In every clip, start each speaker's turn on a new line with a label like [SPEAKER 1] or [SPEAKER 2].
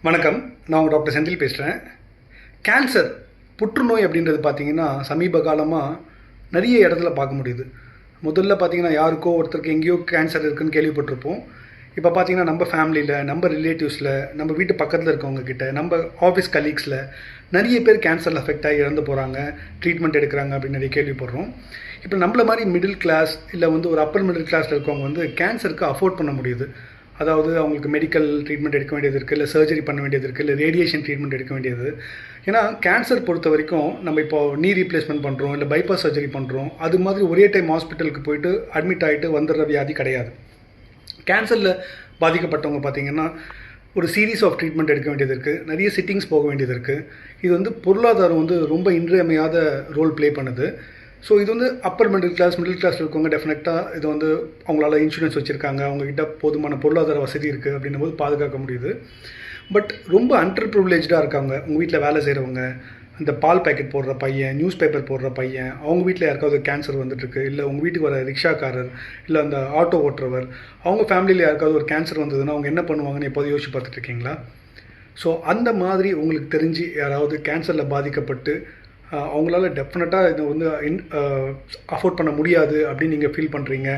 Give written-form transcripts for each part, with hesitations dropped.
[SPEAKER 1] வணக்கம். நான் உங்கள் டாக்டர் செந்தில் பேசுகிறேன். கேன்சர் புற்றுநோய் அப்படின்றது பார்த்திங்கன்னா சமீப காலமாக நிறைய இடத்துல பார்க்க முடியுது. முதல்ல பார்த்திங்கன்னா யாருக்கோ ஒருத்தருக்கு எங்கேயோ கேன்சர் இருக்குதுன்னு கேள்விப்பட்டிருப்போம். இப்போ பார்த்திங்கன்னா நம்ம ஃபேமிலியில், நம்ம ரிலேட்டிவ்ஸில், நம்ம வீட்டு பக்கத்தில் இருக்கவங்க கிட்ட, நம்ம ஆஃபீஸ் கலீக்ஸில் நிறைய பேர் கேன்சரில் அஃபெக்ட் ஆகி இறந்து போகிறாங்க, ட்ரீட்மெண்ட் எடுக்கிறாங்க அப்படின்னு நிறைய கேள்விப்படுறோம். இப்போ நம்மள மாதிரி மிடில் கிளாஸ் இல்லை ஒரு அப்பர் மிடில் கிளாஸில் இருக்கவங்க கேன்சருக்கு அஃபோர்ட் பண்ண முடியுது. அதாவது அவங்களுக்கு மெடிக்கல் ட்ரீட்மெண்ட் எடுக்க வேண்டியது இருக்குது, இல்லை சர்ஜரி பண்ண வேண்டியது இருக்குது, இல்லை ரேடியேஷன் ட்ரீட்மெண்ட் எடுக்க வேண்டியது. ஏன்னா கேன்சர் பொறுத்த வரைக்கும் நம்ம இப்போ நீ ரீப்ளேஸ்மெண்ட் பண்ணுறோம், இல்லை பைபாஸ் சர்ஜரி பண்ணுறோம், அது மாதிரி ஒரே டைம் ஹாஸ்பிட்டலுக்கு போயிட்டு அட்மிட் ஆகிட்டு வந்துடுற வியாதி கிடையாது. கேன்சரில் பாதிக்கப்பட்டவங்க பார்த்திங்கன்னா ஒரு சீரீஸ் ஆஃப் ட்ரீட்மெண்ட் எடுக்க வேண்டியது இருக்குது, நிறைய சிட்டிங்ஸ் போக வேண்டியது இருக்குது. இது பொருளாதாரம் ரொம்ப இன்றியமையாத ரோல் ப்ளே பண்ணுது. ஸோ இது அப்பர் மிடில் கிளாஸில் இருக்கவங்க டெஃபினட்டாக இது அவங்களால இன்சூரன்ஸ் வச்சுருக்காங்க, அவங்கக்கிட்ட போதுமான பொருளாதார வசதி இருக்குது அப்படின்னும் போது பாதுகாக்க முடியுது. பட் ரொம்ப அண்டர் ப்ரிவிலேஜாக இருக்காங்க. உங்கள் வீட்டில் வேலை செய்கிறவங்க, இந்த பால் பேக்கெட் போடுற பையன், நியூஸ் பேப்பர் போடுற பையன், அவங்க வீட்டில் யாருக்காவது கேன்சர் வந்துட்டுருக்கு, இல்லை உங்கள் வீட்டுக்கு வர ரிக்ஷாக்காரர், இல்லை அந்த ஆட்டோ ஓட்டுறவர், அவங்க ஃபேமிலியில் யாருக்காவது ஒரு கேன்சர் வந்ததுன்னா அவங்க என்ன பண்ணுவாங்கன்னு எப்போது யோசிச்சு பார்த்துட்ருக்கீங்களா? ஸோ அந்த மாதிரி உங்களுக்கு தெரிஞ்சு யாராவது கேன்சரில் பாதிக்கப்பட்டு அவங்களால டெஃபினட்டாக இதை அஃபோர்ட் பண்ண முடியாது அப்படின்னு நீங்கள் ஃபீல் பண்ணுறீங்க,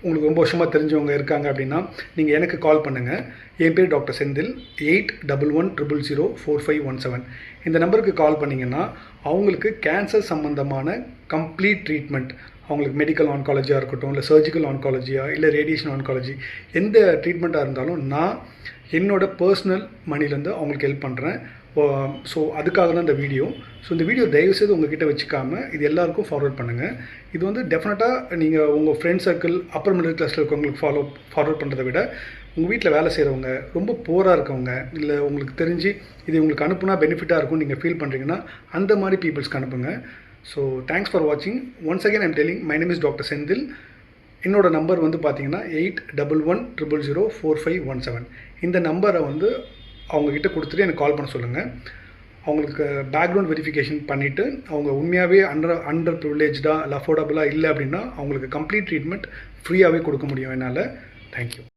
[SPEAKER 1] உங்களுக்கு ரொம்ப வருஷமாக தெரிஞ்சவங்க இருக்காங்க அப்படின்னா நீங்கள் எனக்கு கால் பண்ணுங்கள். என் பேர் டாக்டர் செந்தில். 8111004517 இந்த நம்பருக்கு கால் பண்ணிங்கன்னா அவங்களுக்கு கேன்சர் சம்மந்தமான கம்ப்ளீட் ட்ரீட்மெண்ட், அவங்களுக்கு மெடிக்கல் ஆன்காலஜியாக இருக்கட்டும், இல்லை சர்ஜிக்கல் ஆன்காலஜியாக, இல்லை ரேடியேஷன் ஆன்காலஜி, எந்த ட்ரீட்மெண்ட்டாக இருந்தாலும் நான் என்னோடய பர்சனல் மணிலேருந்து அவங்களுக்கு ஹெல்ப் பண்ணுறேன். ஸோ அதுக்காக தான் இந்த வீடியோ. ஸோ இந்த வீடியோ தயவுசெய்து உங்கள்கிட்ட வச்சுக்காமல் இது எல்லாருக்கும் ஃபார்வர்ட் பண்ணுங்கள். இது டெஃபினட்டாக நீங்கள் உங்கள் ஃப்ரெண்ட் சர்க்கிள், அப்பர் மிடில் கிளாஸில் இருக்கவங்களுக்கு ஃபார்வர்ட் பண்ணுறதை விட உங்கள் வீட்டில் வேலை செய்கிறவங்க, ரொம்ப போராக இருக்கவங்க, இல்லை உங்களுக்கு தெரிஞ்சு இது உங்களுக்கு அனுப்புனா பெனிஃபிட்டாக இருக்கும்னு நீங்கள் ஃபீல் பண்ணுறீங்கன்னா அந்த மாதிரி பீப்புள்ஸ்க்கு அனுப்புங்க. ஸோ தேங்க்ஸ் ஃபார் வாட்சிங். Once again I'm telling, my name is doctor Senthil. என்னோடய நம்பர் பார்த்தீங்கன்னா 8111004517. இந்த நம்பரை அவங்கக்கிட்ட கொடுத்துட்டு எனக்கு கால் பண்ண சொல்லுங்கள். அவங்களுக்கு பேக்ரவுண்ட் வெரிஃபிகேஷன் பண்ணிவிட்டு அவங்க உண்மையாகவே அண்டர் ப்ரிவிலேஜாக இல்லை அஃபோர்டபுளாக இல்லை அப்படின்னா அவங்களுக்கு கம்ப்ளீட் ட்ரீட்மெண்ட் ஃப்ரீயாகவே கொடுக்க முடியும் என்னால். தேங்க்யூ.